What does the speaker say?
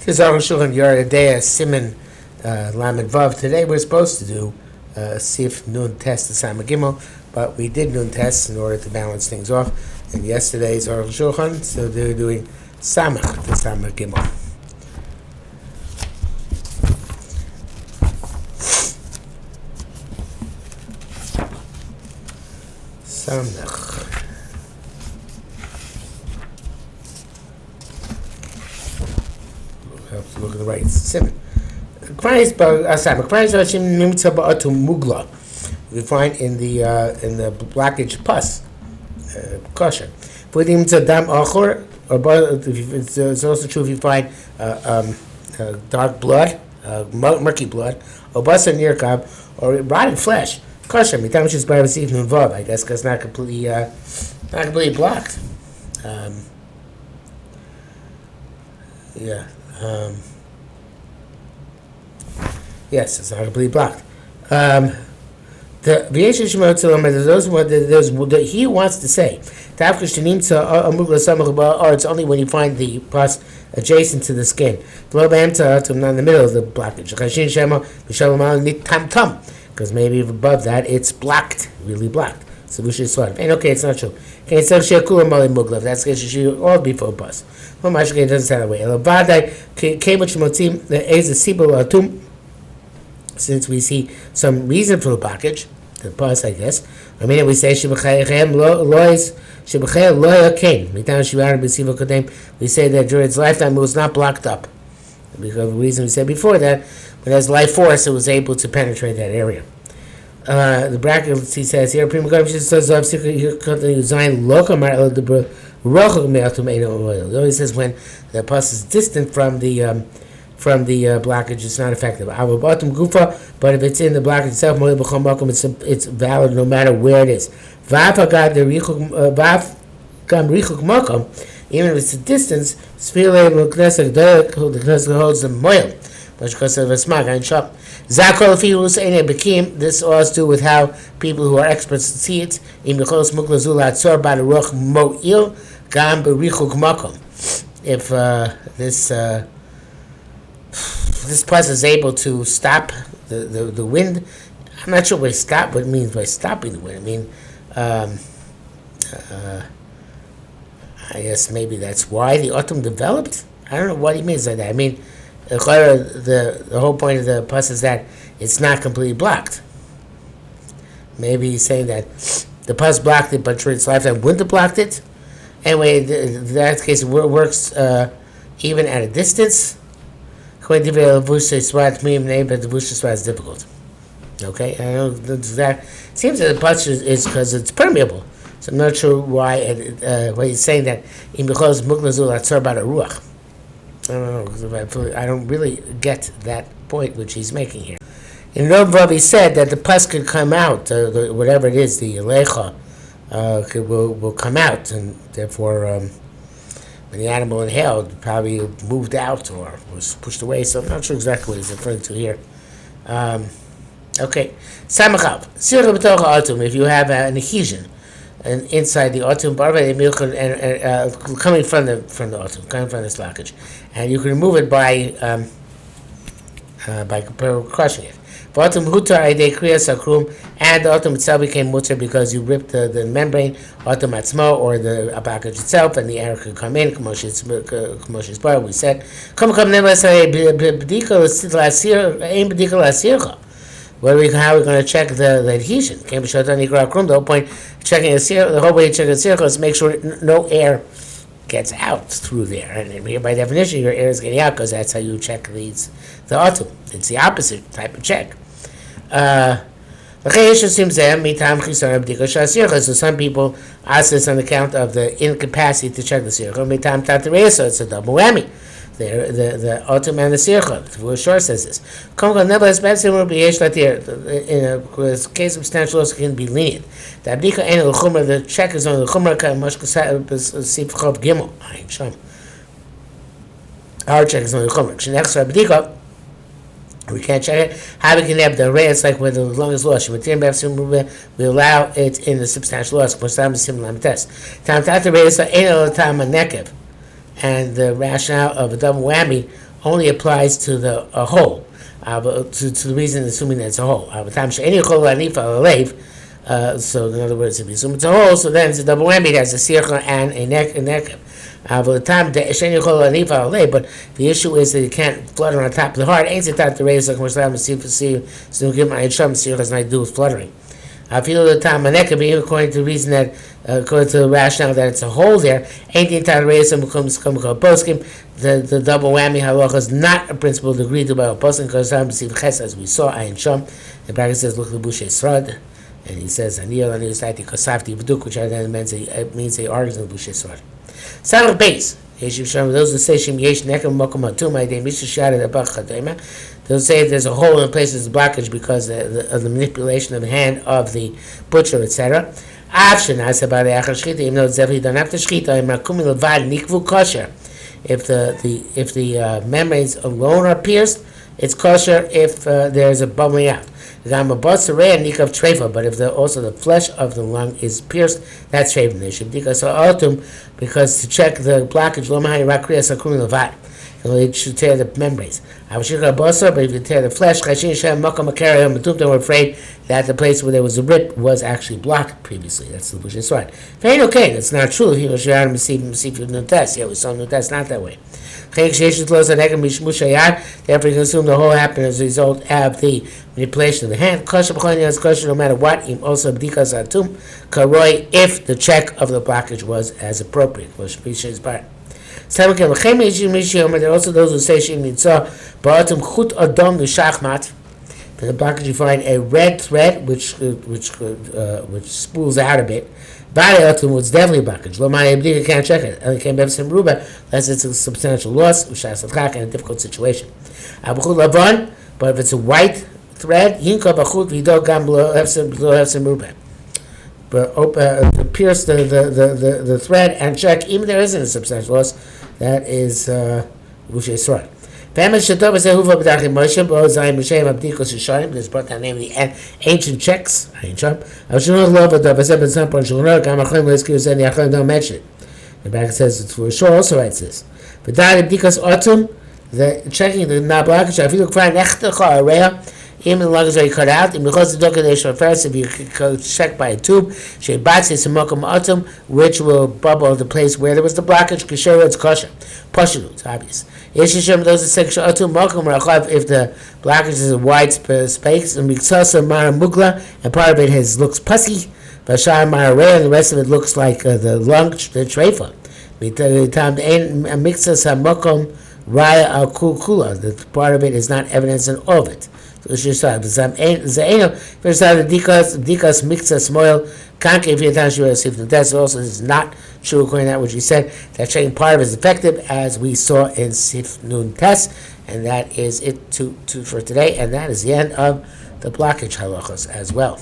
This is HaShulchan Yeridea Siman Lamed Vav. Today we're supposed to do Sif Nun Test the Sama Gimel, but we did Nun Test in order to balance things off. And yesterday's HaShulchan, so they're doing Samach the Sama Gimel. Samach. Have to look at the right simon. We find in the blockage pus kosher. It's also true if you find dark blood, murky blood, or bus and nirkab, or rotted flesh. Kosher. I guess because it's not completely blocked. Yes, it's not completely blocked. He wants to say, it's only when you find the pus adjacent to the skin, not in the middle of the blockage. Because maybe above that it's blocked, really blocked. So we should sort of. And okay, it's not true. Okay, so that's because she should all be for a bus. Well, it doesn't sound that way. Since we see some reason for the blockage, the bus, I guess. I mean, we say we say that during its lifetime it was not blocked up. Because of the reason we said before that, when it has life force, it was able to penetrate that area. The brackets he says here, he always says when the pus is distant from the blockage, it's not effective. But if it's in the blockage itself, it's valid no matter where it is. Even if it's a distance, holds the moil. This all has to do with how people who are experts see it. If this pus is able to stop the wind, I'm not sure what it means by stopping the wind. I mean, I guess maybe that's why the autumn developed. I don't know what he means by that. I mean, the whole point of the pus is that it's not completely blocked. Maybe he's saying that the pus blocked it, but during its lifetime wouldn't have blocked it. Anyway, in that case, it works even at a distance. But the vush is difficult. Okay, I know that seems that the pus is because it's permeable. So I'm not sure why he's saying that in because muklazul atzar bad ruach. I don't know. I don't really get that point which he's making here. In Rav he said that the pus could come out, whatever it is, the lecha will come out, and therefore when the animal inhaled, probably moved out or was pushed away. So I'm not sure exactly what he's referring to here. Okay, Samachav. If you have an adhesion and inside the autumn coming from the autumn, coming from this blockage, and you can remove it by crushing it. And the autumn itself became mutter because you ripped the membrane, autumn atzmo, or the blockage itself, and the air could come in. K'moshes bar, we said. How are we going to check the adhesion? The whole point checking the whole way checking the circle is to make sure no air gets out through there. And here, by definition, your air is getting out because that's how you check the autumn. It's the opposite type of check. So some people ask this on account of the incapacity to check the circle. It's a double whammy. The autumn and the sircha. The Shor says this. In a case of substantial loss, it can be lenient. The check is on the chumrah. Our check is on the chumrah. We can't check it. How we can have the array? It's like when the lung is lost. We allow it in the substantial loss. And the rationale of a double whammy only applies to the whole, to the reason assuming that it's a whole. So in other words, if you assume it's a whole, so then it's a double whammy. It has a sircha and a neck. But the issue is that you can't flutter on top of the heart. Ain't it that the raise like so give my sham has nothing to do with fluttering. I feel the time maneka according to the reason that according to the rationale that it's a hole there, ain't the entire raise becomes poskim. The double whammy halacha is not a principle agreed to by a poskim because as we saw ayin sham. The bracket says look the bushe srad. And he says, "Aniyah aniyusati kosafti v'duk," which then means he argues in the bushes sword. Sabbath base. Those who say Shem Yesh Nekem Mokum Atuma They Misha Shara Abach Chadema. They'll say there's a hole in places of blockage because of the manipulation of the hand of the butcher, etc. Avshin Asa Bari Achar Shchita. Even though it's definitely done after Shchita, Imakum Levad Nikvu Kosher. If the membranes alone are pierced, it's kosher. If there's a bubbling out. But if also the flesh of the lung is pierced, that's shaved. They should because to check the blockage, it should tear the membranes. But if you tear the flesh, we're afraid that the place where there was a rip was actually blocked previously. That's the Bush's right. Okay, that's not true. Yeah, we saw new test, not that way. Therefore, you can assume the whole happened as a result of the manipulation of the hand. Kosher no matter what. Also, if the check of the blockage was as appropriate. There are also those who say for the blockage you find a red thread which spools out a bit. Was definitely a blockage. You can't check it. Unless it's a substantial loss, and a difficult situation. But if it's a white thread, but pierce the thread and check, even if there isn't a substantial loss, that is Vushesrod. There's brought down namely ancient checks. Don't mention it. The back says it's for sure. Also writes this. The checking the blockage. If you look for an area, even the lung is already cut out. If you check by a tube, which will bubble the place where there was the blockage. It's kosher. It's obvious. If the blockage is a wide space, and part of it looks pussy, and the rest of it looks like the lung, the treifa. The part of it is not evidence in all of it. If you saw the dikas mixas smoil, that's also is not true according to that which we said. That checking part of it is effective, as we saw in Sif Nun Test, and that is it for today, and that is the end of the blockage halachos as well.